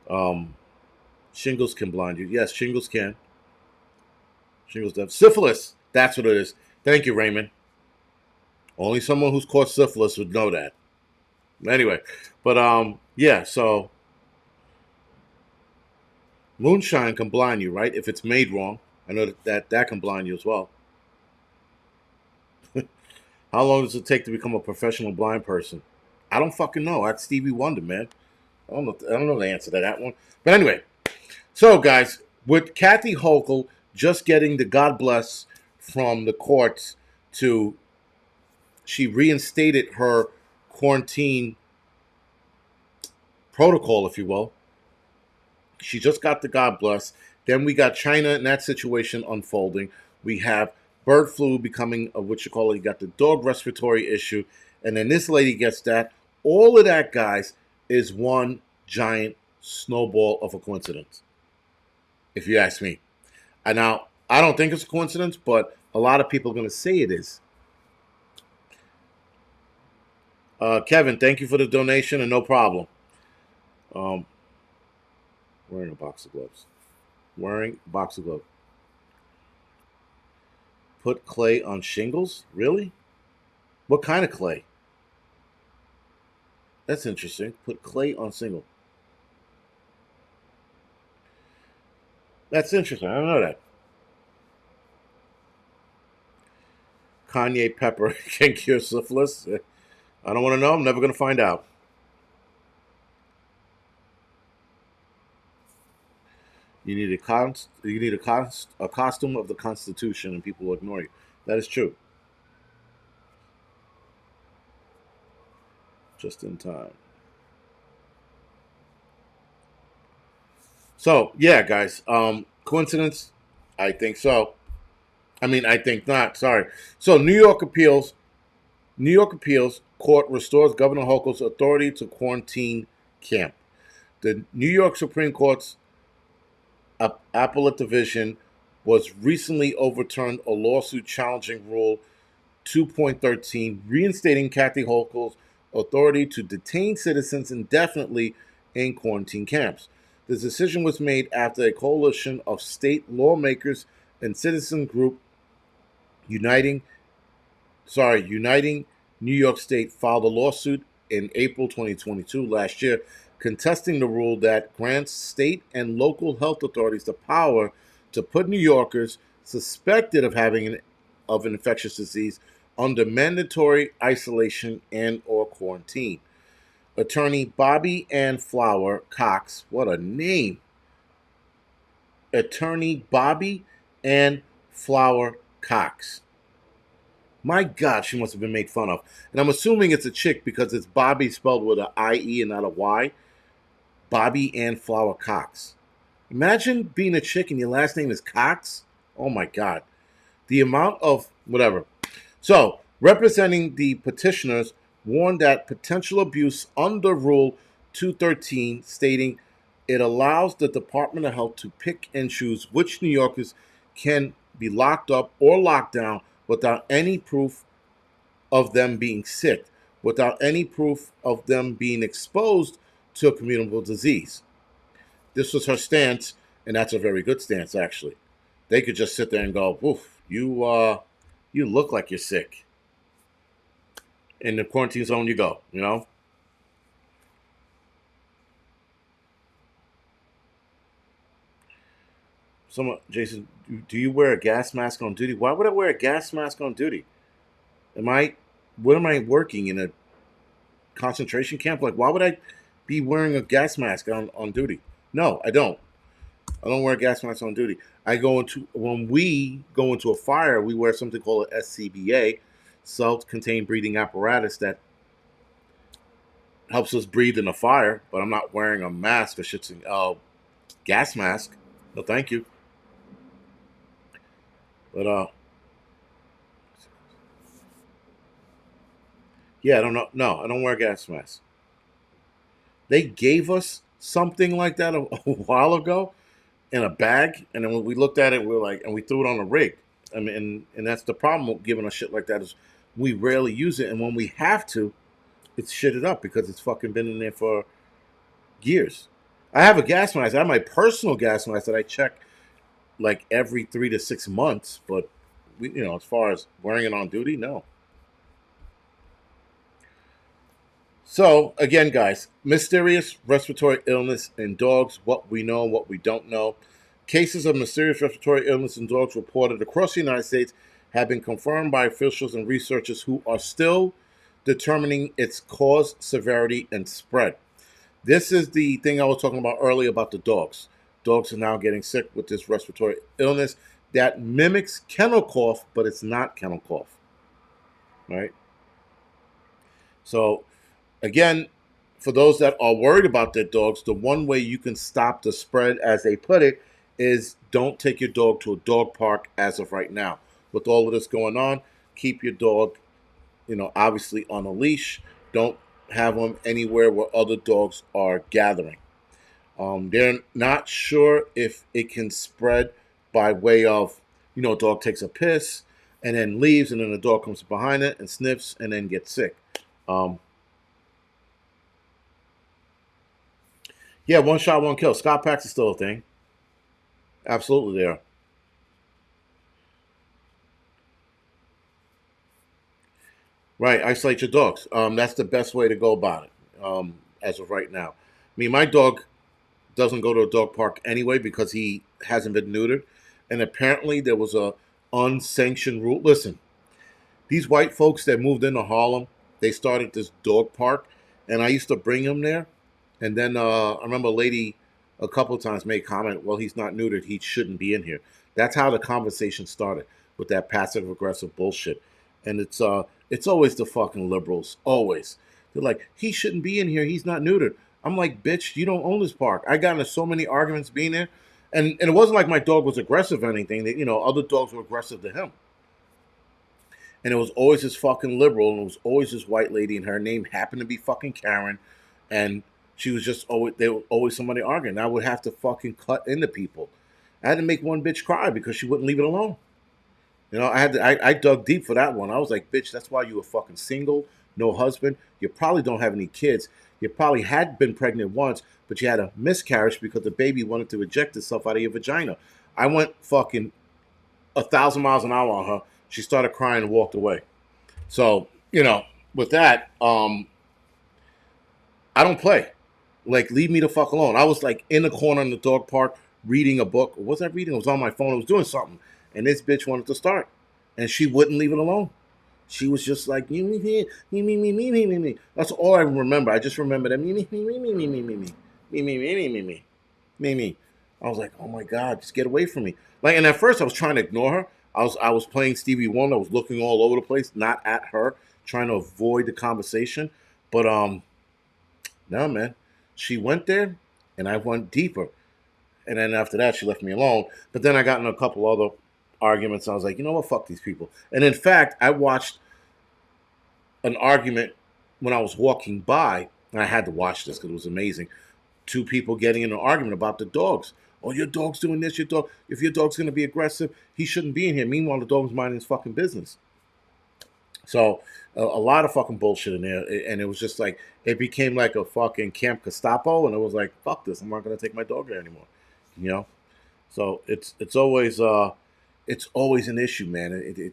Um, Shingles can blind you. Yes, shingles can. Shingles death. Syphilis. That's what it is. Thank you, Raymond. Only someone who's caught syphilis would know that. Anyway, but yeah. So moonshine can blind you, right? If it's made wrong. I know that can blind you as well. How long does it take to become a professional blind person? I don't fucking know. That's Stevie Wonder, man. I don't know the answer to that one. But anyway, so guys, with Kathy Hochul just getting the God bless from the courts to she reinstated her quarantine protocol, if you will. She just got the God bless. Then we got China and that situation unfolding. We have bird flu becoming what you call it. You got the dog respiratory issue. And then this lady gets that. All of that, guys, is one giant snowball of a coincidence, if you ask me. And now, I don't think it's a coincidence, but a lot of people are going to say it is. Kevin, thank you for the donation and no problem. Wearing a box of gloves. Wearing a box of gloves. Put clay on shingles? Really? What kind of clay? That's interesting. Put clay on single. That's interesting. I don't know that. Kanye pepper can cure syphilis. I don't want to know. I'm never going to find out. You need a costume of the Constitution, and people will ignore you. That is true. Just in time. So yeah, guys. Coincidence? I think so. I mean, I think not. Sorry. So New York appeals. New York appeals court restores Governor Hochul's authority to quarantine camp. The New York Supreme Court's appellate division was recently overturned a lawsuit challenging Rule 2.13, reinstating Kathy Hochul's authority to detain citizens indefinitely in quarantine camps. The decision was made after a coalition of state lawmakers and citizen group uniting Uniting New York State filed a lawsuit in April 2022 last year contesting the rule that grants state and local health authorities the power to put New Yorkers suspected of having an infectious disease under mandatory isolation and or quarantine. Attorney Bobby Ann Flower Cox, what a name. Attorney Bobby Ann Flower Cox. My God, she must have been made fun of. And I'm assuming it's a chick because it's Bobby spelled with an I-E and not a Y. Bobby Ann Flower Cox. Imagine being a chick and your last name is Cox. Oh my God. The amount of whatever. So, representing the petitioners warned that potential abuse under Rule 213, stating it allows the Department of Health to pick and choose which New Yorkers can be locked up or locked down without any proof of them being sick, without any proof of them being exposed to a communicable disease. This was her stance, and that's a very good stance, actually. They could just sit there and go, "Oof, you look like you're sick." In the quarantine zone, you go. You know. Someone, Jason, do you wear a gas mask on duty? Why would I wear a gas mask on duty? Am I? What am I working in a concentration camp? Like, why would I be wearing a gas mask on duty? No, I don't. I don't wear a gas mask on duty. I go into when we go into a fire, we wear something called a SCBA, self-contained breathing apparatus that helps us breathe in a fire. But I'm not wearing a mask or shit. Gas mask. No, thank you. But yeah, I don't know. No, I don't wear a gas mask. They gave us something like that a while ago in a bag, and then when we looked at it, we were like, and we threw it on a rig. I mean, and that's the problem with giving us shit like that is we rarely use it, and when we have to, it's shitted up because it's fucking been in there for years. I have a gas mask. I have my personal gas mask that I check like every 3 to 6 months, but as far as wearing it on duty, no. So, again, guys, mysterious respiratory illness in dogs, what we know, what we don't know. Cases of mysterious respiratory illness in dogs reported across the United States have been confirmed by officials and researchers who are still determining its cause, severity, and spread. This is the thing I was talking about earlier about the dogs. Dogs are now getting sick with this respiratory illness that mimics kennel cough, but it's not kennel cough, right? So, again, for those that are worried about their dogs, the one way you can stop the spread, as they put it, is don't take your dog to a dog park as of right now. With all of this going on, keep your dog, obviously on a leash. Don't have them anywhere where other dogs are gathering. They're not sure if it can spread by way of, a dog takes a piss and then leaves, and then the dog comes behind it and sniffs and then gets sick. Um, Yeah, one shot, one kill. Scott Packs is still a thing. Absolutely, they are. Right, isolate your dogs. That's the best way to go about it. As of right now, I mean, my dog doesn't go to a dog park anyway because he hasn't been neutered, and apparently there was a unsanctioned rule. Listen, these white folks that moved into Harlem, they started this dog park, and I used to bring him there. And then I remember a lady a couple of times made comment, "Well, he's not neutered; he shouldn't be in here." That's how the conversation started with that passive aggressive bullshit, and it's always the fucking liberals. Always, they're like, "He shouldn't be in here; he's not neutered." I'm like, "Bitch, you don't own this park." I got into so many arguments being there, and it wasn't like my dog was aggressive or anything. That other dogs were aggressive to him. And it was always this fucking liberal, and it was always this white lady, and her name happened to be fucking Karen, and she was just always they were always somebody arguing. I would have to fucking cut into people. I had to make one bitch cry because she wouldn't leave it alone. I dug deep for that one. I was like, bitch, that's why you were fucking single. no husband, you probably don't have any kids. You probably had been pregnant once, but you had a miscarriage because the baby wanted to eject itself out of your vagina. I went fucking 1,000 miles an hour on her. She started crying and walked away. So, with that, I don't play. Like, leave me the fuck alone. I was like in the corner in the dog park reading a book. What was I reading? It was on my phone. I was doing something. And this bitch wanted to start. And she wouldn't leave it alone. She was just like, me, me, me, me, me, me, me, me, me, me. That's all I remember. I just remember that me, me, me, me, me, me, me, me, me, me, me, me, me, me, me, me, me. I was like, oh my God, just get away from me. Like, and at first I was trying to ignore her. I was playing Stevie Wonder. I was looking all over the place, not at her, trying to avoid the conversation. But no, man. She went there, and I went deeper. And then after that, she left me alone. But then I got in a couple other arguments. And I was like, you know what? Fuck these people. And in fact, I watched an argument when I was walking by, and I had to watch this because it was amazing. Two people getting in an argument about the dogs. Oh, your dog's doing this. Your dog. If your dog's going to be aggressive, he shouldn't be in here. Meanwhile, the dog's minding his fucking business. So a lot of fucking bullshit in there, and it was just like it became like a fucking Camp Gestapo, and it was like, fuck this, I'm not gonna take my dog there anymore, you know. So it's always an issue, man.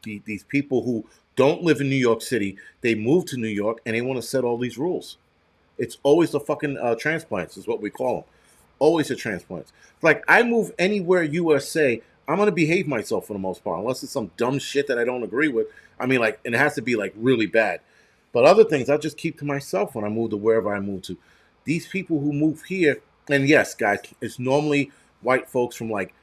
These people who don't live in New York City, they move to New York and they want to set all these rules. It's always the fucking transplants, is what we call them. Always the transplants. Like, I move anywhere USA, I'm gonna behave myself for the most part, unless it's some dumb shit that I don't agree with. I mean, like, and it has to be like really bad. But other things, I'll just keep to myself when I move to wherever I move to. These people who move here, and yes, guys, it's normally white folks from like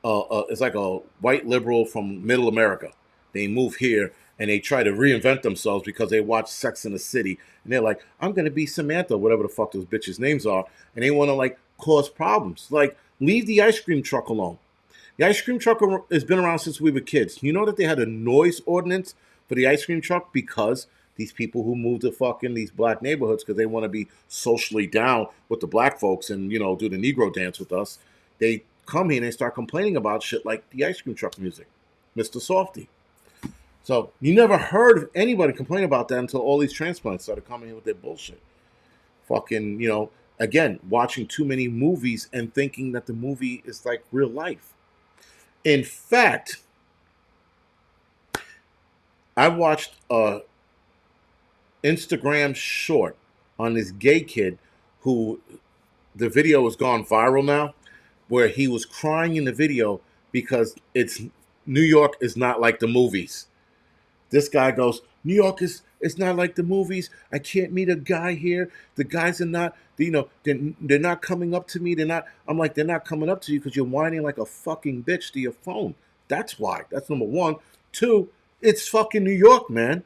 it's like a white liberal from middle America. They move here and they try to reinvent themselves because they watch Sex in the City and they're like, I'm gonna be Samantha, whatever the fuck those bitches' names are, and they want to like cause problems. Like, leave the ice cream truck alone. The ice cream truck has been around since we were kids. You know that they had a noise ordinance for the ice cream truck because these people who move to fucking these black neighborhoods because they want to be socially down with the black folks and, do the Negro dance with us, they come here and they start complaining about shit like the ice cream truck music, Mr. Softy. So you never heard of anybody complain about that until all these transplants started coming in with their bullshit. Fucking, again, watching too many movies and thinking that the movie is like real life. In fact, I watched a Instagram short on this gay kid who the video has gone viral now, where he was crying in the video because it's New York is not like the movies. This guy goes, New York is it's not like the movies. I can't meet a guy here. The guys are not, they're not coming up to me. I'm like, they're not coming up to you because you're whining like a fucking bitch to your phone. That's why. That's number one. Two, it's fucking New York, man.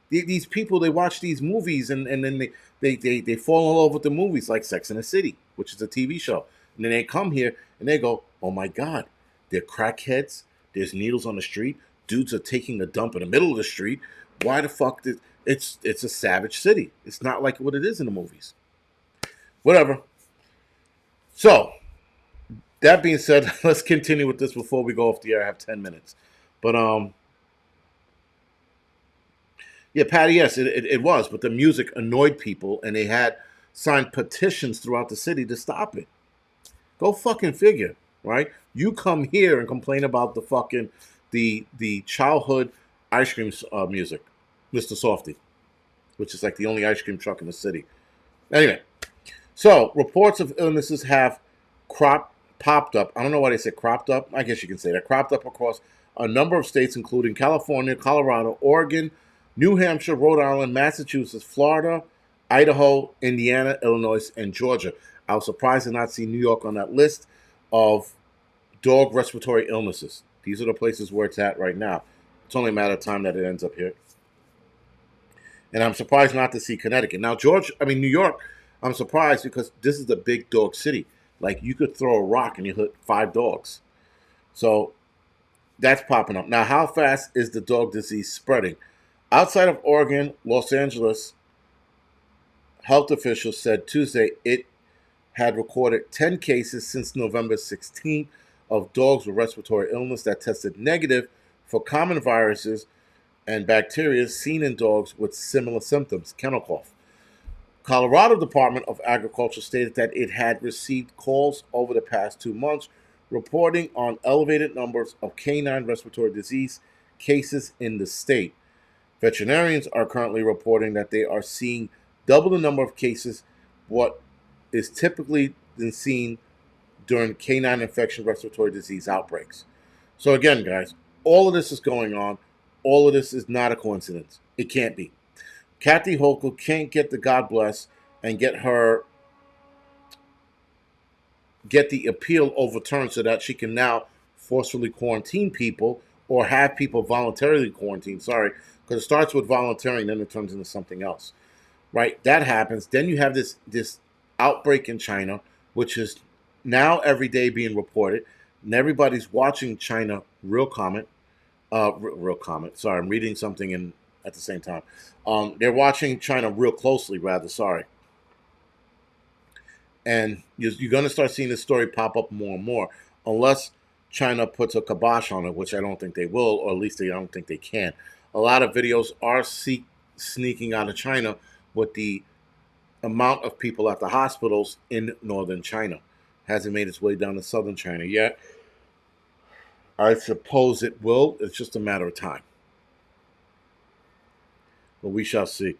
These people, they watch these movies and then they fall in love with the movies like Sex and the City, which is a TV show. And then they come here and they go, oh my God, they're crackheads. There's needles on the street. Dudes are taking a dump in the middle of the street. Why the fuck did it's a savage city. It's not like what it is in the movies. Whatever. So, that being said, let's continue with this before we go off the air. I have 10 minutes. But yeah, Patty, yes, it was, but the music annoyed people and they had signed petitions throughout the city to stop it. Go fucking figure, right? You come here and complain about the fucking the childhood ice cream music, Mr. Softy, which is like the only ice cream truck in the city. Anyway, so reports of illnesses have popped up. I don't know why they said cropped up. I guess you can say that. Cropped up across a number of states, including California, Colorado, Oregon, New Hampshire, Rhode Island, Massachusetts, Florida, Idaho, Indiana, Illinois, and Georgia. I was surprised to not see New York on that list of dog respiratory illnesses. These are the places where it's at right now. It's only a matter of time that it ends up here. And I'm surprised not to see Connecticut. Now, New York, I'm surprised because this is the big dog city. Like, you could throw a rock and you hit 5 dogs. So that's popping up. Now, how fast is the dog disease spreading? Outside of Oregon, Los Angeles, health officials said Tuesday it had recorded 10 cases since November 16th of dogs with respiratory illness that tested negative for common viruses and bacteria seen in dogs with similar symptoms, kennel cough. Colorado Department of Agriculture stated that it had received calls over the past 2 months reporting on elevated numbers of canine respiratory disease cases in the state. Veterinarians are currently reporting that they are seeing double the number of cases what is typically been seen during canine infection respiratory disease outbreaks. So again, guys, all of this is going on. All of this is not a coincidence. It can't be. Kathy Hochul can't get the God bless and get the appeal overturned so that she can now forcefully quarantine people or have people voluntarily quarantine. Sorry, because it starts with volunteering, then it turns into something else. Right? That happens. Then you have this outbreak in China, which is now every day being reported, and everybody's watching China real comment. Real comment. Sorry, I'm reading something in at the same time. They're watching China real closely. Rather, sorry, and you're going to start seeing this story pop up more and more, unless China puts a kibosh on it, which I don't think they will, or at least I don't think they can. A lot of videos are sneaking out of China with the amount of people at the hospitals in northern China. Hasn't made its way down to southern China yet. I suppose it will. It's just a matter of time. But we shall see.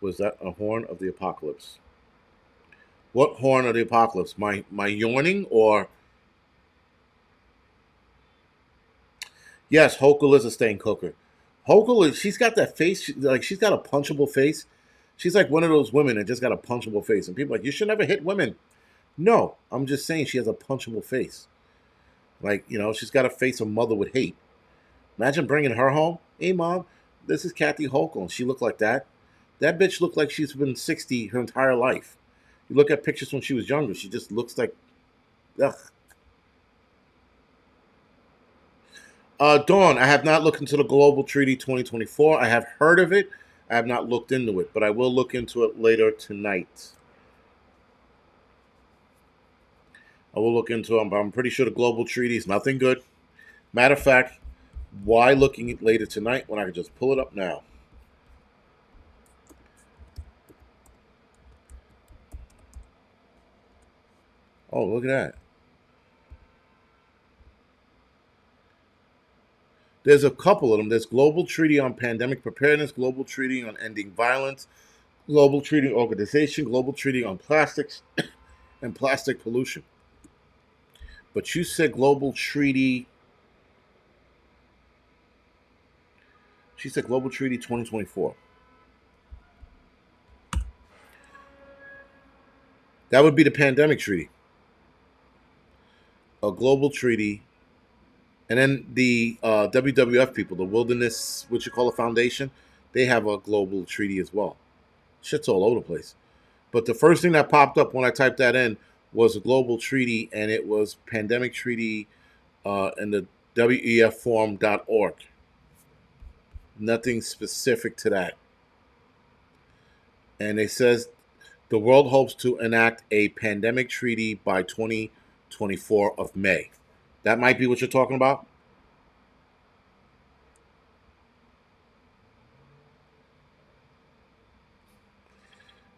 Was that a horn of the apocalypse? What horn of the apocalypse? My yawning or yes, Hochul is a stain cooker. Hochul is she's got that face like she's got a punchable face. She's like one of those women that just got a punchable face, and people are like you should never hit women. No, I'm just saying she has a punchable face. Like she's got a face a mother would hate. Imagine bringing her home. Hey, mom, this is Kathy Hochul, and she looked like that. That bitch looked like she's been 60 her entire life. You look at pictures when she was younger, she just looks like, ugh. Dawn, I have not looked into the Global Treaty 2024. I have heard of it. I have not looked into it, but I will look into it later tonight. I will look into it, but I'm pretty sure the Global Treaty is nothing good. Matter of fact, why looking at later tonight when I can just pull it up now? Oh, look at that. There's a couple of them. There's Global Treaty on Pandemic Preparedness, Global Treaty on Ending Violence, Global Treaty Organization, Global Treaty on Plastics, and Plastic Pollution. But you said Global Treaty. She said Global Treaty 2024. That would be the Pandemic Treaty. A global treaty. And then the WWF people, the Wilderness, what you call a foundation, they have a global treaty as well. Shit's all over the place. But the first thing that popped up when I typed that in was a global treaty, and it was pandemic treaty and the WEFform.org. Nothing specific to that. And it says the world hopes to enact a pandemic treaty by 2024 of May. That might be what you're talking about?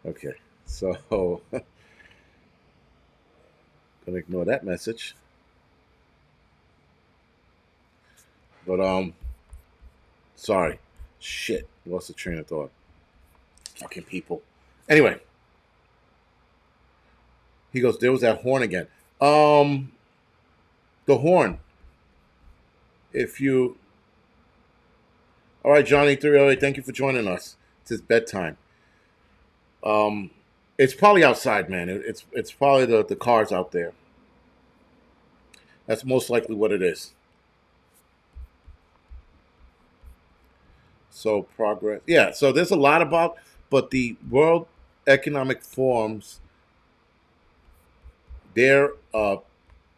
Okay. So, gonna ignore that message. But sorry. Shit. Lost the train of thought. Fucking people. Anyway, he goes, there was that horn again. The horn. If you all right, Johnny 308, thank you for joining us. It's his bedtime. Um it's probably outside, man. It's probably the cars out there. That's most likely what it is. So progress. Yeah, so there's a lot about but the World Economic Forum's their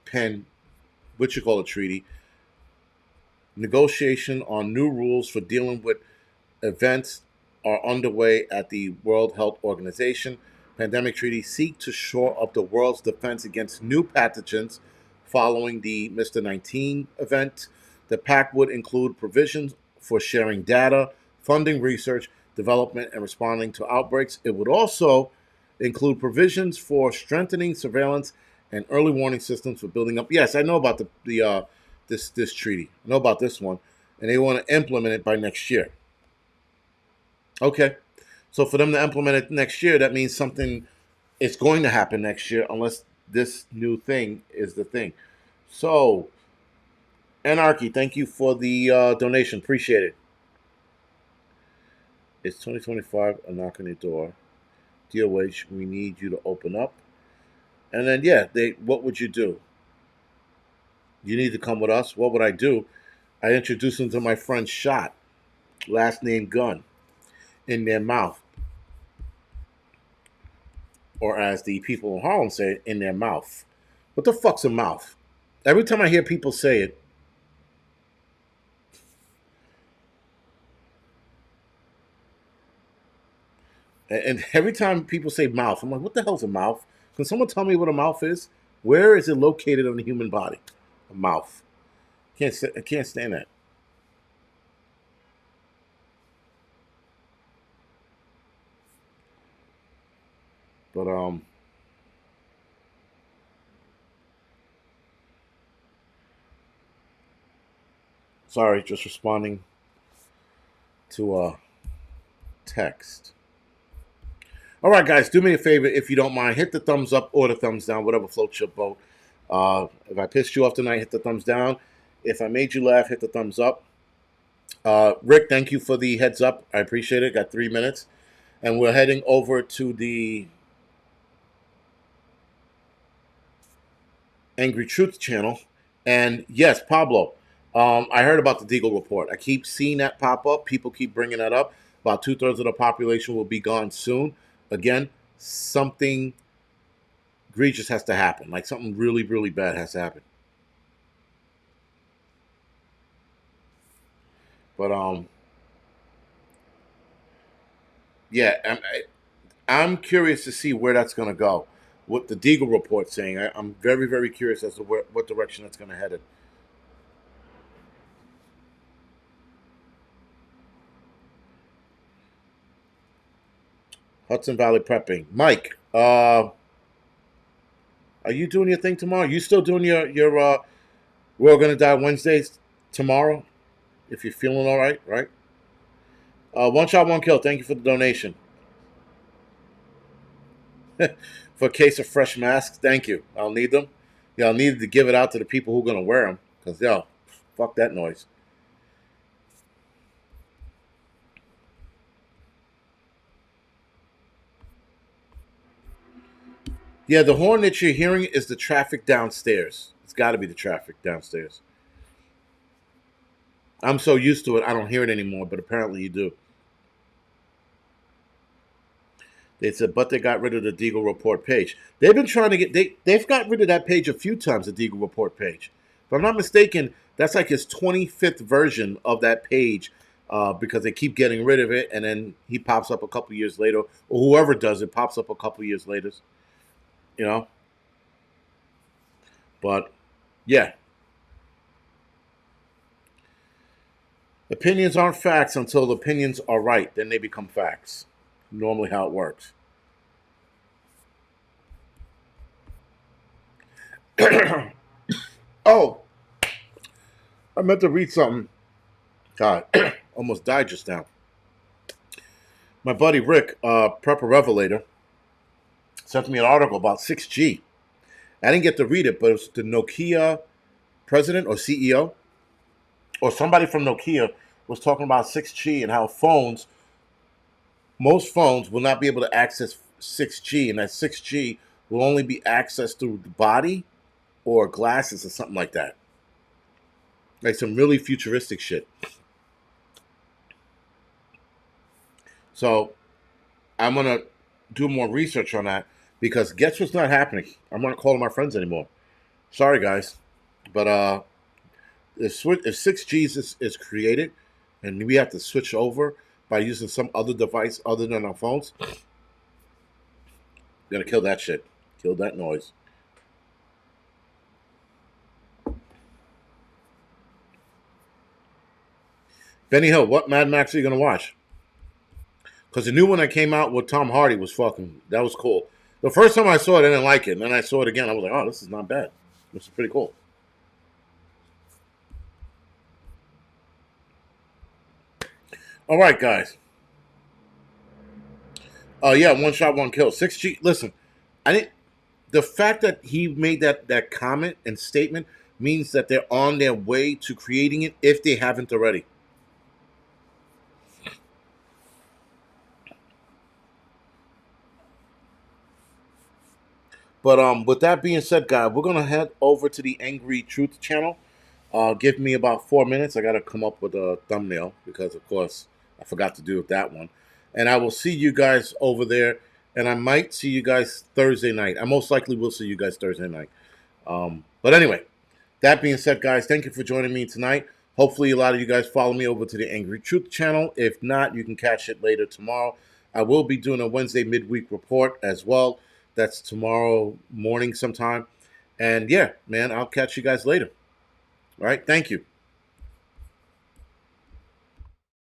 pen what you call a treaty, negotiation on new rules for dealing with events are underway at the World Health Organization. Pandemic treaties seek to shore up the world's defense against new pathogens following the Mr. 19 event. The pact would include provisions for sharing data, funding research, development, and responding to outbreaks. It would also include provisions for strengthening surveillance and early warning systems for building up. Yes, I know about this treaty. I know about this one, and they want to implement it by next year. Okay, so for them to implement it next year, that means something is going to happen next year, unless this new thing is the thing. So, Anarchy, thank you for the donation. Appreciate it. It's 2025. A knock on your door. DOH, we need you to open up. And then, yeah, they. What would you do? You need to come with us. What would I do? I introduce them to my friend Shot, last name Gun, in their mouth, or as the people in Harlem say, in their mouth. What the fuck's a mouth? Every time I hear people say it, and every time people say mouth, I'm like, what the hell's a mouth? Can someone tell me what a mouth is? Where is it located on the human body? A mouth. I can't stand that. But sorry, just responding to a text. All right, guys, do me a favor if you don't mind. Hit the thumbs up or the thumbs down, whatever floats your boat. If I pissed you off tonight, hit the thumbs down. If I made you laugh, hit the thumbs up. Rick, thank you for the heads up. I appreciate it. Got 3 minutes. And we're heading over to the Angry Truth channel. And yes, Pablo, I heard about the Deagle report. I keep seeing that pop up. People keep bringing that up. About 2/3 of the population will be gone soon. Again, something egregious has to happen. Like something really, really bad has to happen. But yeah, I'm curious to see where that's going to go. What the Deagle report's saying. I'm very, very curious as to what direction that's going to head in. Hudson Valley prepping. Mike, are you doing your thing tomorrow? You still doing your We're Gonna Die Wednesdays tomorrow? If you're feeling all right, right? One shot, one kill. Thank you for the donation. For a case of fresh masks, thank you. I'll need them. Yeah, I'll need to give it out to the people who are gonna wear them. Cause yo, fuck that noise. Yeah, the horn that you're hearing is the traffic downstairs. It's got to be the traffic downstairs. I'm so used to it, I don't hear it anymore. But apparently, you do. They said, but they got rid of the Deagle report page. They've been trying to they've got rid of that page a few times. The Deagle report page, if I'm not mistaken, that's like his 25th version of that page. Because they keep getting rid of it, and then he pops up a couple years later, or whoever does it pops up a couple years later. You know, but yeah, opinions aren't facts until the opinions are right. Then they become facts. Normally, how it works. Oh, I meant to read something. God, almost died just now. My buddy Rick, Prepper Revelator, sent me an article about 6G. I didn't get to read it, but it was the Nokia president or CEO or somebody from Nokia was talking about 6G and how most phones will not be able to access 6G, and that 6G will only be accessed through the body or glasses or something like that. Like some really futuristic shit. So I'm gonna do more research on that because guess what's not happening? I'm not calling my friends anymore. Sorry guys, but if 6G is created and we have to switch over by using some other device other than our phones, we're gonna kill that shit. Kill that noise. Benny Hill, what Mad Max are you gonna watch? Because the new one that came out with Tom Hardy was fucking. That was cool. The first time I saw it, I didn't like it, and then I saw it again. I was like, oh, this is not bad. This is pretty cool. All right, guys. Yeah, one shot, one kill. 6G. Listen, I didn't. The fact that he made that comment and statement means that they're on their way to creating it if they haven't already. But with that being said, guys, we're gonna head over to the Angry Truth channel. Give me about 4 minutes. I gotta come up with a thumbnail because, of course, I forgot to do that one. And I will see you guys over there. And I might see you guys Thursday night. I most likely will see you guys Thursday night. But anyway, that being said, guys, thank you for joining me tonight. Hopefully, a lot of you guys follow me over to the Angry Truth channel. If not, you can catch it later tomorrow. I will be doing a Wednesday midweek report as well. That's tomorrow morning sometime. And yeah, man, I'll catch you guys later. All right. Thank you.